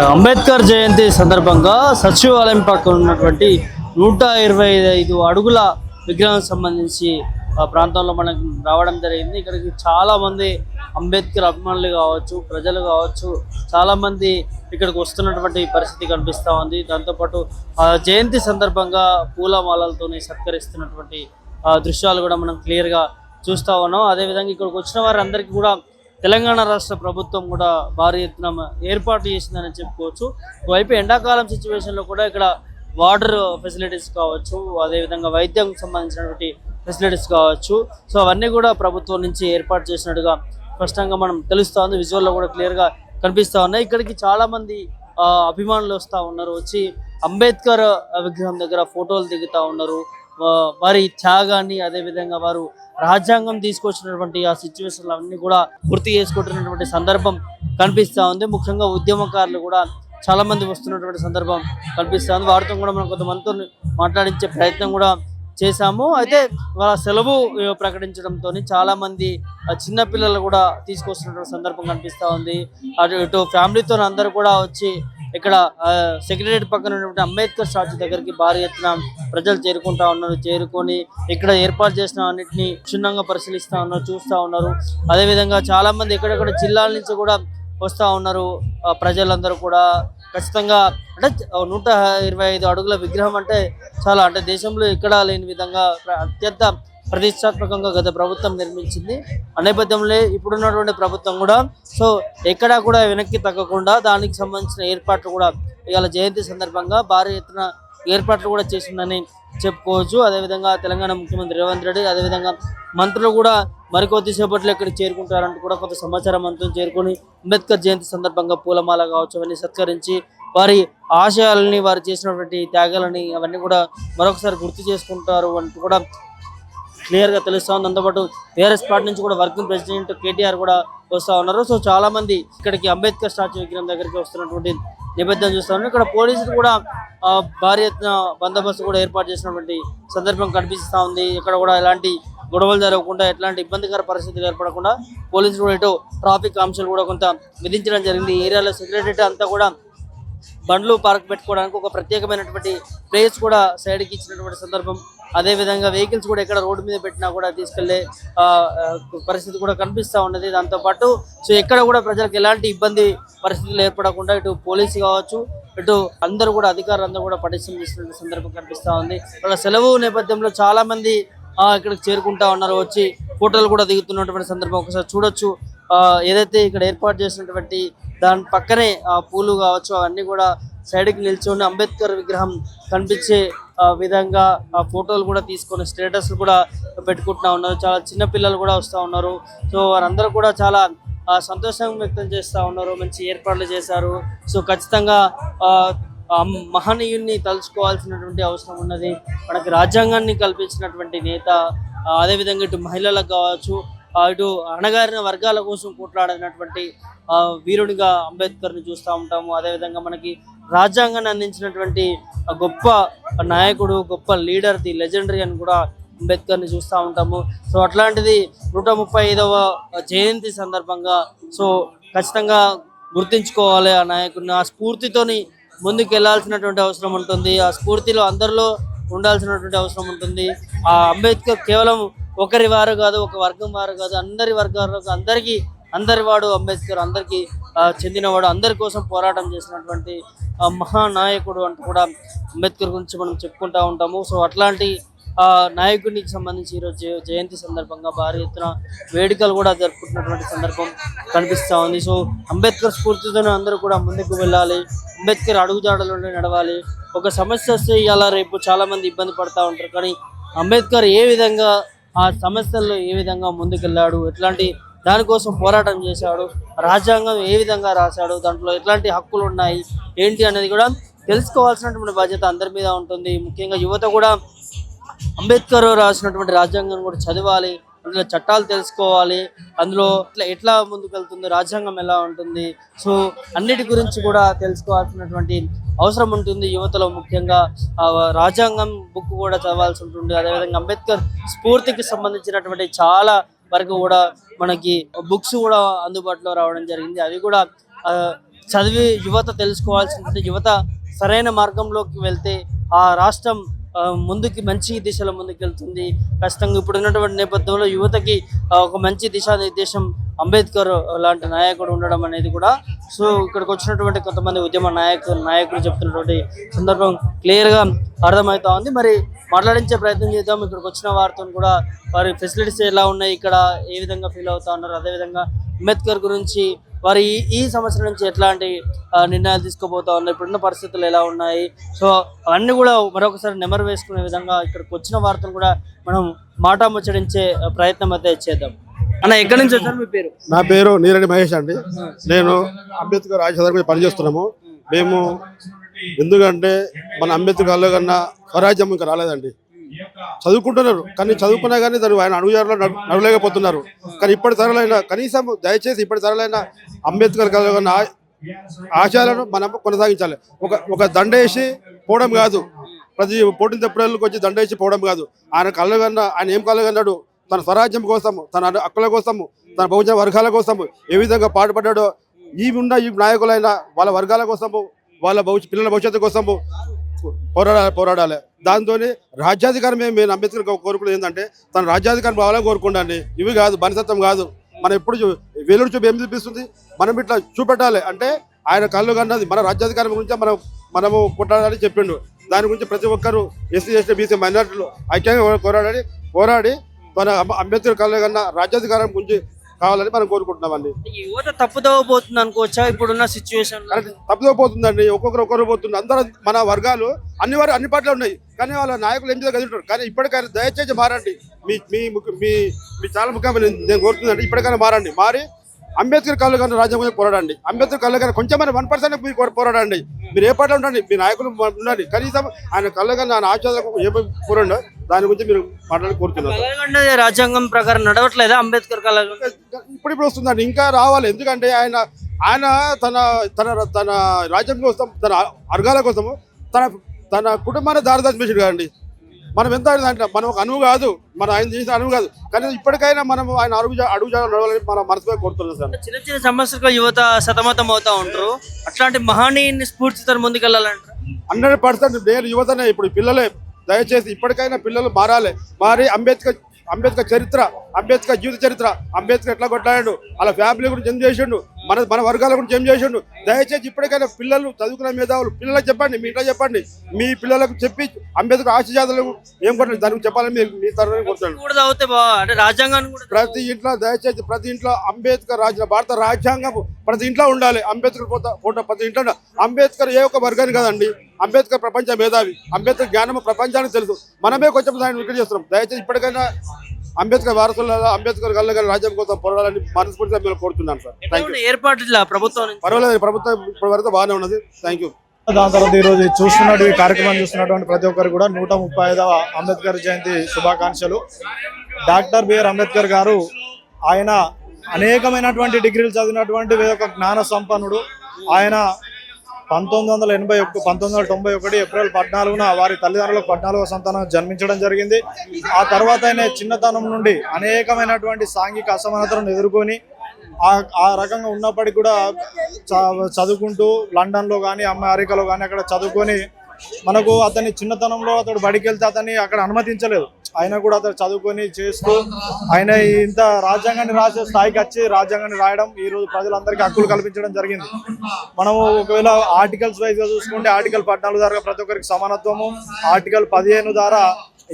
అంబేద్కర్ జయంతి సందర్భంగా సచివాలయం పక్కన ఉన్నటువంటి 125 అడుగుల విగ్రహం సంబంధించి ప్రాంతంలో మనకు రావడం జరిగింది. ఇక్కడికి చాలా మంది అంబేద్కర్ అభిమానులు కావచ్చు, ప్రజలు కావచ్చు, చాలా మంది ఇక్కడికి వస్తున్నటువంటి పరిస్థితి కనిపిస్తూ ఉంది. దాంతోపాటు జయంతి సందర్భంగా పూలమాలలతో సత్కరిస్తున్నటువంటి దృశ్యాలు కూడా మనం క్లియర్గా చూస్తూ ఉన్నాం. అదేవిధంగా ఇక్కడికి వచ్చిన వారందరికీ కూడా తెలంగాణ రాష్ట్ర ప్రభుత్వం కూడా భారీ ఎత్తున ఏర్పాటు చేసిందని చెప్పుకోవచ్చు. ఒకవైపు ఎండాకాలం సిచ్యువేషన్లో కూడా ఇక్కడ వాటర్ ఫెసిలిటీస్ కావచ్చు, అదేవిధంగా వైద్యం సంబంధించినటువంటి ఫెసిలిటీస్ కావచ్చు, సో అవన్నీ కూడా ప్రభుత్వం నుంచి ఏర్పాటు చేసినట్టుగా స్పష్టంగా మనం తెలుస్తూ ఉంది. విజువల్లో కూడా క్లియర్గా కనిపిస్తూ ఉన్నాయి. ఇక్కడికి చాలామంది అభిమానులు వస్తూ ఉన్నారు, వచ్చి అంబేద్కర్ విగ్రహం దగ్గర ఫోటోలు దిగుతూ ఉన్నారు. వారి త్యాగాన్ని, అదేవిధంగా వారు రాజ్యాంగం తీసుకొచ్చినటువంటి ఆ సిచ్యువేషన్లు అన్నీ కూడా గుర్తు చేసుకుంటున్నటువంటి సందర్భం కనిపిస్తూ ఉంది. ముఖ్యంగా ఉద్యమకారులు కూడా చాలా మంది వస్తున్నటువంటి సందర్భం కనిపిస్తూ ఉంది. వారితో కూడా మనం కొంతమందితో మాట్లాడించే ప్రయత్నం కూడా చేశాము. అయితే వాళ్ళ సెలవు ప్రకటించడంతో చాలా మంది చిన్నపిల్లలు కూడా తీసుకొస్తున్నటువంటి సందర్భం కనిపిస్తూ ఉంది. ఇటు ఫ్యామిలీతో అందరూ కూడా వచ్చి ఇక్కడ సెక్రటరియట్ పక్కన ఉన్నటువంటి అంబేద్కర్ స్టాచ్యూ దగ్గరికి భారీ ఎత్తున ప్రజలు చేరుకుంటా ఉన్నారు. చేరుకొని ఇక్కడ ఏర్పాటు చేసిన అన్నింటినీ క్షుణ్ణంగా పరిశీలిస్తూ ఉన్నారు, చూస్తూ ఉన్నారు. అదేవిధంగా చాలా మంది ఎక్కడెక్కడ జిల్లాల నుంచి కూడా వస్తూ ఉన్నారు. ప్రజలందరూ కూడా ఖచ్చితంగా అంటే 125 అడుగుల విగ్రహం అంటే చాలా, అంటే దేశంలో ఎక్కడా లేని విధంగా అత్యంత ప్రతిష్టాత్మకంగా గత ప్రభుత్వం నిర్మించింది. ఆ నేపథ్యంలో ఇప్పుడున్నటువంటి ప్రభుత్వం కూడా సో ఎక్కడా కూడా వెనక్కి తగ్గకుండా దానికి సంబంధించిన ఏర్పాట్లు కూడా ఇవాళ జయంతి సందర్భంగా భారీ ఎత్తున ఏర్పాట్లు కూడా చేసిందని చెప్పుకోవచ్చు. అదేవిధంగా తెలంగాణ ముఖ్యమంత్రి రేవంత్ రెడ్డి, అదేవిధంగా మంత్రులు కూడా మరికొద్దిసేపట్లో ఇక్కడికి చేరుకుంటారంటూ కూడా కొంత సమాచారం మంత్రులు చేరుకొని అంబేద్కర్ జయంతి సందర్భంగా పూలమాల కావచ్చు అవన్నీ సత్కరించి వారి ఆశయాలని, వారు చేసినటువంటి త్యాగాలని అవన్నీ కూడా మరొకసారి గుర్తు చేసుకుంటారు అంటూ కూడా క్లియర్గా తెలుస్తూ ఉంది. దాంతోపాటు టీఆర్ఎస్ పార్టీ నుంచి కూడా వర్కింగ్ ప్రెసిడెంట్ కేటీఆర్ కూడా వస్తూ ఉన్నారు. సో చాలా మంది ఇక్కడికి అంబేద్కర్ స్టాచ్యూ విగ్రహం దగ్గరికి వస్తున్నటువంటి నేపథ్యం చూస్తూ ఉన్నారు. ఇక్కడ పోలీసులు కూడా భారీ ఎత్తున బందోబస్తు కూడా ఏర్పాటు చేసినటువంటి సందర్భం కనిపిస్తూ ఉంది. ఇక్కడ కూడా ఎలాంటి గొడవలు జరగకుండా, ఎట్లాంటి ఇబ్బందికర పరిస్థితులు ఏర్పడకుండా పోలీసులు కూడా ఇటు ట్రాఫిక్ ఆంక్షలు కూడా కొంత విధించడం జరిగింది. ఈ ఏరియాలో సెక్రటరీ అంతా కూడా బండ్లు పార్క్ పెట్టుకోవడానికి ఒక ప్రత్యేకమైనటువంటి ప్లేస్ కూడా సైడ్కి ఇచ్చినటువంటి సందర్భం. అదేవిధంగా వెహికల్స్ కూడా ఎక్కడ రోడ్డు మీద పెట్టినా కూడా తీసుకెళ్లే పరిస్థితి కూడా కనిపిస్తూ ఉన్నది. దాంతోపాటు సో ఎక్కడ కూడా ప్రజలకు ఎలాంటి ఇబ్బంది పరిస్థితులు ఏర్పడకుండా ఇటు పోలీసు కావచ్చు, ఇటు అందరూ కూడా అధికారులు అందరూ కూడా పటిష్టం చేసినటువంటి సందర్భం కనిపిస్తూ ఉంది. వాళ్ళ సెలవు నేపథ్యంలో చాలా మంది ఇక్కడికి చేరుకుంటా ఉన్నారు, వచ్చి ఫోటోలు కూడా దిగుతున్నటువంటి సందర్భం ఒకసారి చూడొచ్చు. ఏదైతే ఇక్కడ ఏర్పాటు చేసినటువంటి దాని పక్కనే పూలు కావచ్చు అవన్నీ కూడా సైడ్కి నిల్చుని అంబేద్కర్ విగ్రహం కనిపించే విధంగా ఫోటోలు కూడా తీసుకొని స్టేటస్ కూడా పెట్టుకుంటూ ఉన్నారు. చాలా చిన్న పిల్లలు కూడా వస్తూ ఉన్నారు. సో వారందరూ కూడా చాలా సంతోషం వ్యక్తం చేస్తూ ఉన్నారు. మంచి ఏర్పాట్లు చేశారు. సో ఖచ్చితంగా మహనీయుడిని తలుచుకోవాల్సినటువంటి అవసరం ఉన్నది. మనకి రాజ్యాంగాన్ని కల్పించినటువంటి నేత, అదేవిధంగా ఇటు మహిళలకు కావచ్చు, ఇటు అణగారిన వర్గాల కోసం పోట్లాడినటువంటి వీరుడిగా అంబేద్కర్ని చూస్తూ ఉంటాము. అదేవిధంగా మనకి రాజ్యాంగాన్ని అందించినటువంటి గొప్ప నాయకుడు, గొప్ప లీడర్, ది లెజెండరీ అని కూడా అంబేద్కర్ని చూస్తూ ఉంటాము. సో అట్లాంటిది 135వ జయంతి సందర్భంగా సో ఖచ్చితంగా గుర్తించుకోవాలి ఆ నాయకుడిని. ఆ స్ఫూర్తితోని ముందుకు వెళ్ళాల్సినటువంటి అవసరం ఉంటుంది. ఆ స్ఫూర్తిలో అందరిలో ఉండాల్సినటువంటి అవసరం ఉంటుంది. ఆ అంబేద్కర్ కేవలం ఒకరి వారు కాదు, ఒక వర్గం వారు కాదు, అందరి వర్గాలకు అందరి వాడు అంబేద్కర్, అందరికీ చెందినవాడు, అందరి కోసం పోరాటం చేసినటువంటి మహానాయకుడు అంటూ కూడా అంబేద్కర్ గురించి మనం చెప్పుకుంటూ ఉంటాము. సో అట్లాంటి నాయకుడికి సంబంధించి ఈరోజు జయంతి సందర్భంగా భారీ ఎత్తున వేడుకలు కూడా జరుపుకుంటున్నటువంటి సందర్భం కనిపిస్తూ ఉంది. సో అంబేద్కర్ స్ఫూర్తితోనే అందరూ కూడా ముందుకు వెళ్ళాలి, అంబేద్కర్ అడుగుజాడలోనే నడవాలి. ఒక సమస్య వస్తే ఇవాళ రేపు చాలామంది ఇబ్బంది పడుతూ ఉంటారు, కానీ అంబేద్కర్ ఏ విధంగా ఆ సమస్యల్లో ఏ విధంగా ముందుకెళ్ళాడు, ఎట్లాంటి దానికోసం పోరాటం చేశాడు, రాజ్యాంగం ఏ విధంగా రాశాడు, దాంట్లో ఎట్లాంటి హక్కులు ఉన్నాయి ఏంటి అనేది కూడా తెలుసుకోవాల్సినటువంటి బాధ్యత అందరి మీద ఉంటుంది. ముఖ్యంగా యువత కూడా అంబేద్కర్ రాసినటువంటి రాజ్యాంగం కూడా చదవాలి, అందులో చట్టాలు తెలుసుకోవాలి, అందులో ఎట్లా ముందుకెళ్తుంది, రాజ్యాంగం ఎలా ఉంటుంది, సో అన్నిటి గురించి కూడా తెలుసుకోవాల్సినటువంటి అవసరం ఉంటుంది యువతలో. ముఖ్యంగా రాజ్యాంగం బుక్ కూడా చదవాల్సి ఉంటుంది. అదేవిధంగా అంబేద్కర్ స్ఫూర్తికి సంబంధించినటువంటి చాలా వరకు కూడా మనకి బుక్స్ కూడా అందుబాటులో రావడం జరిగింది. అవి కూడా చదివి యువత తెలుసుకోవాల్సింది. యువత సరైన మార్గంలోకి వెళ్తే ఆ రాష్ట్రం ముందుకి మంచి దిశలో ముందుకెళ్తుంది. ఖచ్చితంగా ఇప్పుడు ఉన్నటువంటి నేపథ్యంలో యువతకి ఒక మంచి దిశానిర్దేశం అంబేద్కర్ లాంటి నాయకుడు ఉండడం అనేది కూడా సో ఇక్కడికి వచ్చినటువంటి కొంతమంది ఉద్యమ నాయకులు చెప్తున్నటువంటి సందర్భం క్లియర్గా అర్థమవుతా ఉంది. మరి మాట్లాడించే ప్రయత్నం చేద్దాం. ఇక్కడికి వచ్చిన వారితో కూడా వారి ఫెసిలిటీస్ ఎలా ఉన్నాయి, ఇక్కడ ఏ విధంగా ఫీల్ అవుతా ఉన్నారు, అదేవిధంగా అంబేద్కర్ గురించి వారు ఈ సంవత్సరం నుంచి ఎట్లాంటి నిర్ణయాలు తీసుకోబోతా ఉన్నారు, ఇప్పుడున్న పరిస్థితులు ఎలా ఉన్నాయి, సో అవన్నీ కూడా మరొకసారి నెమరు వేసుకునే విధంగా ఇక్కడికి వచ్చిన వార్తను కూడా మనం మాట ముచ్చడించే ప్రయత్నం అయితే చేద్దాం. అన్న, ఎక్కడి నుంచి వచ్చారు? మీ పేరు? నా పేరు నీరెడ్డి మహేష్ అండి. నేను అంబేద్కర్ రాజ్యాంగం పనిచేస్తున్నాము. మేము ఎందుకంటే మన అంబేద్కర్ గారు కన్నా స్వరాజ్యం ఇంకా రాలేదండి. చదువుకుంటున్నారు కానీ చదువుకున్నా కానీ దాన్ని ఆయన అడుగుజాడలో నడవలేకపోతున్నారు. కానీ ఇప్పటి తరాలైన కనీసం దయచేసి ఇప్పటి తరాలైన అంబేద్కర్ గారు కన్నా ఆశయాలను మనం కొనసాగించాలి. ఒక దండేసి పోవడం కాదు, ప్రతి పోటీ తెప్పులకు వచ్చి దండేసి పోవడం కాదు. ఆయన కళ్ళు కన్నా ఆయన ఏం కళ్ళు కన్నాడు, తన స్వరాజ్యం కోసము, తన హక్కుల కోసము, తన బహుజన వర్గాల కోసము ఏ విధంగా పాటుపడ్డాడో ఈ నాయకులైన వాళ్ళ వర్గాల కోసము, వాళ్ళ పిల్లల భవిష్యత్తు కోసము పోరాడాలి. దాంతో రాజ్యాధికారం మేము అంబేద్కర్ కోరుకునేది ఏంటంటే తన రాజ్యాధికారం కావాలని కోరుకుంటాండి. ఇవి కాదు, బానిసత్వం కాదు. మనం ఎప్పుడు వెలుడు చూపు ఏం చూపిస్తుంది, మనం ఇట్లా చూపెట్టాలి. అంటే ఆయన కళ్ళు కన్నది మన రాజ్యాధికారం గురించి మనము కొట్టాలని చెప్పిండు. దాని గురించి ప్రతి ఒక్కరు ఎస్సీ ఎస్టీ బీసీ మైనారిటీలు ఐక్యంగా పోరాడి మన అంబేద్కర్ కళ్ళు కన్నా రాజ్యాధికారం గురించి కావాలని మనం కోరుకుంటున్నామండి. యువత తప్పుదోవబోతుంది అనుకోవచ్చా ఇప్పుడున్న సిచ్యువేషన్? తప్పుదోవబోతుందండి. ఒక్కొక్కరు పోతుంది. అందరూ మన వర్గాలు అన్ని పార్టీలు ఉన్నాయి కానీ వాళ్ళ నాయకులు ఎంపిక కదులుతారు. కానీ ఇప్పటికైనా దయచేసి మారండి. మీ చాలా ముఖ్యమైన నేను కోరుతుందండి, ఇప్పటికైనా మారి అంబేద్కర్ కళ్ళు కన్నా రాజ్యం గురించి పోరాడండి. అంబేద్కర్ కళ్ళు కన్నా కొంచెమైనా 1% మీరు పోరాడండి. మీరు ఏ పార్టీలో ఉండండి, మీ నాయకులు ఉండండి, కనీసం ఆయన కళ్ళు కన్నా ఆయన ఆచారాలకు ఏమేమి పోరాడో దాని గురించి మీరు మాట్లాడి కోరుతున్నారు. రాజ్యాంగం ప్రకారం నడవట్లేదా అంబేద్కర్ కళ? ఇప్పుడు వస్తుందండి, ఇంకా రావాలి. ఎందుకంటే ఆయన తన రాజ్యం కోసం, తన వర్గాల కోసము తన కుటుంబాన్ని దారిదాచి వేసాడు కదండి. మనం ఎంత అంటే మనం ఒక అనువు కాదు, ఆయన చేసిన అనువు కాదు. కానీ ఇప్పటికైనా మనం ఆయన అడుగుజాడలు నడవాలని మనం మనసుపై కోరుతున్నాం సార్. చిన్న చిన్న సమస్యలకు యువత సతమతం అవుతా ఉంటారు. అట్లాంటి మహనీయుని స్ఫూర్తితో ముందుకెళ్ళాలంటారు. 100% నేను యువతనే. ఇప్పుడు పిల్లలే దయచేసి ఇప్పటికైనా పిల్లలు మారి అంబేద్కర్ చరిత్ర, అంబేద్కర్ జీవిత చరిత్ర, అంబేద్కర్ ఎట్లా కొట్లాడాడు, అలా ఫ్యామిలీ గురించి ఏం చేసిండు, మన వర్గాల గురించి ఏం చేసిండు, దయచేసి ఇప్పటికైనా పిల్లలు చదువుకున్న మేధావులు పిల్లలకు చెప్పండి, మీ ఇంట్లో చెప్పండి, మీ పిల్లలకు చెప్పి అంబేద్కర్ ఆశయాలు ఏం కొట్టాలి దానికి చెప్పాలని మీ తరఫున కోరుతున్నాను. ప్రతి ఇంట్లో దయచేసి ప్రతి ఇంట్లో అంబేద్కర్ భారత రాజ్యాంగం ప్రతి ఇంట్లో ఉండాలి. అంబేద్కర్ ఫోటో ప్రతి ఇంట్లో. అంబేద్కర్ ఏ ఒక్క వర్గాన్ని కదండి, అంబేద్కర్ ప్రపంచ మేధావి. అంబేద్కర్ జ్ఞానం ప్రపంచానికి తెలుసు. మనమే కొంచెం ఆయన వికెట్ చేస్తున్నాం. దయచేసి ఇప్పటికైనా అంబేద్కర్ వారసుల అంబేద్కర్ కళ్ళ రాజ్యం కోసం పోరాడాలని మనస్ఫూర్తిగా మేము కోరుతున్నాను సార్. ఏర్పాటు ప్రభుత్వం పర్వాలేదు, ప్రభుత్వం ఇప్పటి వరకు బాగానే ఉన్నది. Thank you. దాని తర్వాత ఈరోజు చూస్తున్నటువంటి కార్యక్రమం చూస్తున్నటువంటి ప్రతి ఒక్కరు కూడా 135వ అంబేద్కర్ జయంతి శుభాకాంక్షలు. డాక్టర్ బిఆర్ అంబేద్కర్ గారు ఆయన అనేకమైనటువంటి డిగ్రీలు చదివినటువంటి ఒక జ్ఞాన సంపన్నుడు. ఆయన 1991 ఏప్రిల్ 14న వారి తల్లిదండ్రులకు 14వ సంతానం జన్మించడం జరిగింది. ఆ తర్వాత ఆయన చిన్నతనం నుండి అనేకమైనటువంటి సాంఘిక అసమానతలను ఎదుర్కొని ఆ రకంగా ఉన్నప్పటికీ కూడా చదువుకుంటూ లండన్లో కానీ అమెరికాలో కానీ అక్కడ చదువుకొని మనకు అతని చిన్నతనంలో అతడు బడికి వెళ్తే అతన్ని అక్కడ అనుమతించలేదు. అయినా కూడా అతను చదువుకొని చేస్తూ ఆయన ఇంత రాజ్యాంగాన్ని రాసే స్థాయికి వచ్చి రాజ్యాంగాన్ని రాయడం, ఈరోజు ప్రజలందరికీ హక్కులు కల్పించడం జరిగింది. మనము ఒకవేళ ఆర్టికల్స్ వైజ్గా చూసుకుంటే ఆర్టికల్ 14 ద్వారా ప్రతి ఒక్కరికి సమానత్వము, ఆర్టికల్ 15 ద్వారా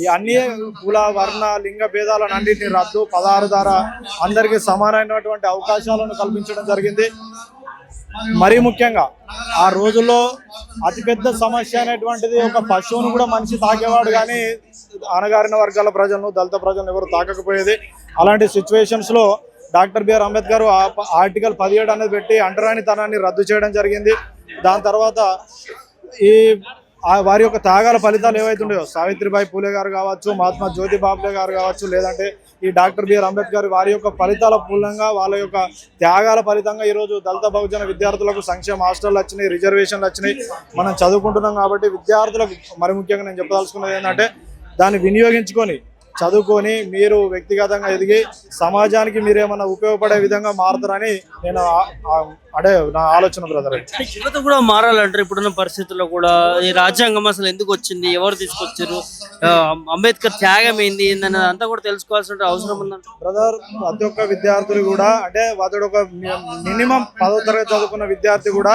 ఈ అన్ని కుల వర్ణ లింగ భేదాలను అన్నింటినీ రద్దు, 16 ద్వారా అందరికీ సమానమైనటువంటి అవకాశాలను కల్పించడం జరిగింది. మరీ ముఖ్యంగా ఆ రోజుల్లో అతిపెద్ద సమస్య అనేటువంటిది ఒక పశువును కూడా మనిషి తాకేవాడు, కానీ అణగారిన వర్గాల ప్రజలను దళిత ప్రజలను ఎవరు తాకకపోయేది. అలాంటి సిచ్యువేషన్స్లో డాక్టర్ బిఆర్ అంబేద్కర్ ఆర్టికల్ 17 అనేది పెట్టి అంటరానితనాన్ని రద్దు చేయడం జరిగింది. దాని తర్వాత ఈ వారి యొక్క త్యాగాల ఫలితాలు ఏవైతే ఉన్నాయో, సావిత్రిబాయి పూలే గారు కావచ్చు, మహాత్మా జ్యోతిబాపులే గారు కావచ్చు, లేదంటే ఈ డాక్టర్ బిఆర్ అంబేద్కర్ వారి యొక్క ఫలితాల మూలంగా వాళ్ళ యొక్క త్యాగాల ఫలితంగా ఈరోజు దళిత బహుజన విద్యార్థులకు సంక్షేమ హాస్టళ్ళు వచ్చినాయి, రిజర్వేషన్లు వచ్చినాయి. మనం చదువుకుంటున్నాం కాబట్టి విద్యార్థులకు మరి ముఖ్యంగా నేను చెప్పదలుచుకున్నది ఏంటంటే దాన్ని వినియోగించుకొని చదువుకొని మీరు వ్యక్తిగతంగా ఎదిగి సమాజానికి మీరు ఏమైనా ఉపయోగపడే విధంగా మారుతారని నేను అదే నా ఆలోచన బ్రదర్. యువత కూడా మారాలంటారు ఇప్పుడున్న పరిస్థితుల్లో కూడా. ఈ రాజ్యాంగం అసలు ఎందుకు వచ్చింది, ఎవరు తీసుకొచ్చారు, అంబేద్కర్ త్యాగం ఏంది ఏందని అంతా కూడా తెలుసుకోవాల్సిన అవసరం ఉందంట బ్రదర్. ప్రతి ఒక్క విద్యార్థులు కూడా అంటే అతడు ఒక మినిమం 10వ తరగతి చదువుకున్న విద్యార్థి కూడా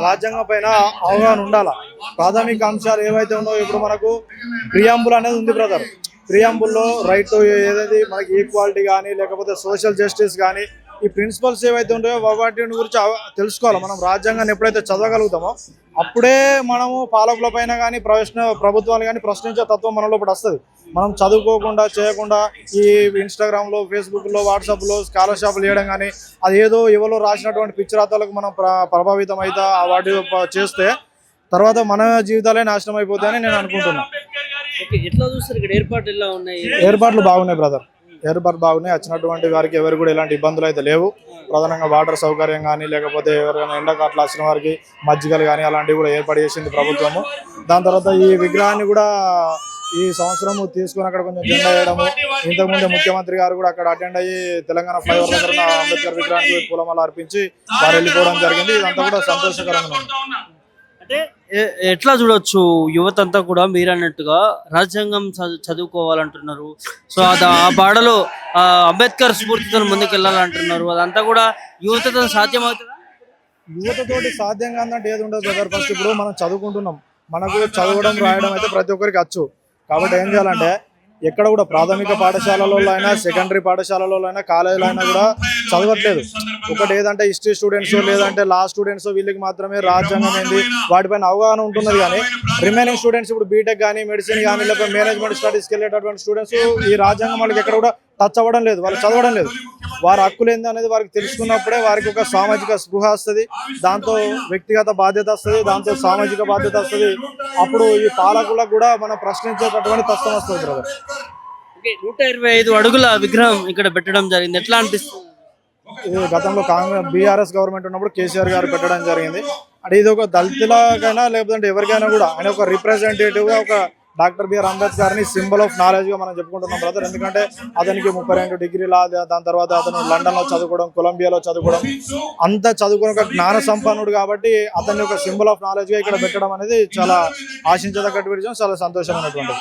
రాజ్యాంగం పైన అవగాహన ఉండాలి. ప్రాథమిక అంశాలు ఏవైతే ఉన్నాయో ఇప్పుడు మనకు ప్రియాంబుల్ అనేది ఉంది బ్రదర్. ప్రియాంబుల్లో రైట్ టు ఏదైతే మనకి ఈక్వాలిటీ కానీ లేకపోతే సోషల్ జస్టిస్ కానీ ఈ ప్రిన్సిపల్స్ ఏవైతే ఉంటాయో వాటి గురించి తెలుసుకోవాలి. మనం రాజ్యాంగాన్ని ఎప్పుడైతే చదవగలుగుతామో అప్పుడే మనము పాలకుల పైన కానీ ప్రభుత్వాలు కానీ ప్రశ్నించే తత్వం మన లోపల వస్తుంది. మనం చదువుకోకుండా చేయకుండా ఈ ఇన్స్టాగ్రామ్లో, ఫేస్బుక్లో, వాట్సాప్లో స్కాలర్షిప్లు చేయడం కానీ అది ఏదో ఎవరో రాసినటువంటి పిచ్చిరాతలకు మనం ప్రభావితం అయితే వాటి చేస్తే తర్వాత మన జీవితాలే నాశనం అయిపోతాయని నేను అనుకుంటున్నాను. ఎట్లా చూస్తారు ఇక్కడ ఏర్పాట్లు ఎలా ఉన్నాయి? ఏర్పాట్లు బాగున్నాయి బ్రదర్, ఏర్పాట్లు బాగున్నాయి. వచ్చినటువంటి వారికి ఎవరు కూడా ఎలాంటి ఇబ్బందులు అయితే లేవు. ప్రధానంగా వాటర్ సౌకర్యం కానీ లేకపోతే ఎవరైనా ఎండాకాట్లు వచ్చిన వారికి మజ్జిగలు కానీ అలాంటివి కూడా ఏర్పాటు చేసింది ప్రభుత్వము. దాని తర్వాత ఈ విగ్రహాన్ని కూడా ఈ సంవత్సరం తీసుకుని అక్కడ కొంచెం జెండా వేయడము, ఇంతకుముందే ముఖ్యమంత్రి గారు కూడా అక్కడ అటెండ్ అయ్యి తెలంగాణ ఫ్లైఓవర్ దగ్గర అంబేద్కర్ విగ్రహానికి పూలమాల అర్పించి వారు వెళ్ళిపోవడం జరిగింది. ఇదంతా కూడా సంతోషకరంగా ఉంది. అంటే ఎట్లా చూడొచ్చు యువత అంతా కూడా మీరు అన్నట్టుగా రాజ్యాంగం చదువుకోవాలంటున్నారు. సో ఆ బాడలో అంబేద్కర్ స్ఫూర్తితో ముందుకు వెళ్ళాలంటున్నారు. అదంతా కూడా యువతతో సాధ్యమవుతుందా? యువతతోటి సాధ్యం కాదంటే ఏది ఉండదు బ్రదర్. ఫస్ట్ ఇప్పుడు మనం చదువుకుంటున్నాం, మనకు చదవడం రాయడం అయితే ప్రతి ఒక్కరికి వచ్చు. కాబట్టి ఏం చేయాలంటే ఎక్కడ కూడా ప్రాథమిక పాఠశాలలో అయినా, సెకండరీ పాఠశాలలో అయినా, కాలేజీలో అయినా కూడా చదవట్లేదు. ఒకటి ఏదంటే హిస్టరీ స్టూడెంట్స్ లేదంటే లా స్టూడెంట్స్ వీళ్ళకి మాత్రమే రాజ్యాంగం ఏంది వాటిపైన అవగాహన ఉంటున్నది. కానీ రిమైనింగ్ స్టూడెంట్స్ ఇప్పుడు బీటెక్ కానీ, మెడిసిన్ కానీ, లేకపోతే మేనేజ్మెంట్ స్టడీస్కి వెళ్ళేటటువంటి స్టూడెంట్స్ ఈ రాజ్యాంగం వాళ్ళకి ఎక్కడ కూడా టచ్ అవ్వడం లేదు, వాళ్ళు చదవడం లేదు. వారి హక్కులు ఏంది అనేది వారికి తెలుసుకున్నప్పుడే వారికి ఒక సామాజిక స్పృహ వస్తుంది, దాంతో వ్యక్తిగత బాధ్యత వస్తుంది, దాంతో సామాజిక బాధ్యత వస్తుంది. అప్పుడు ఈ పాలకులకు కూడా మనం ప్రశ్నించేటటువంటి తత్వం వస్తుంది బ్రదర్. 125 అడుగుల విగ్రహం ఇక్కడ పెట్టడం జరిగింది, ఎట్లా అనిపిస్తుంది? ఇది గతంలో బీఆర్ఎస్ గవర్నమెంట్ ఉన్నప్పుడు కేసీఆర్ గారు పెట్టడం జరిగింది. అంటే ఇది ఒక దళితులకైనా లేకపోతే ఎవరికైనా కూడా ఆయన ఒక రిప్రజెంటేటివ్ గా ఒక డాక్టర్ బిఆర్ అంబేద్కర్ ని సింబల్ ఆఫ్ నాలెడ్జ్ గా మనం చెప్పుకుంటున్నాం బ్రదర్. ఎందుకంటే అతనికి 32 డిగ్రీలా, దాని తర్వాత అతను లండన్ లో చదువుకోవడం, కొలంబియాలో చదువుకోవడం, అంతా చదువుకుని ఒక జ్ఞాన సంపన్నుడు కాబట్టి అతన్ని ఒక సింబల్ ఆఫ్ నాలెడ్జ్ గా ఇక్కడ పెట్టడం అనేది చాలా ఆశించదగ్గ విషయం, చాలా సంతోషమైనటువంటిది.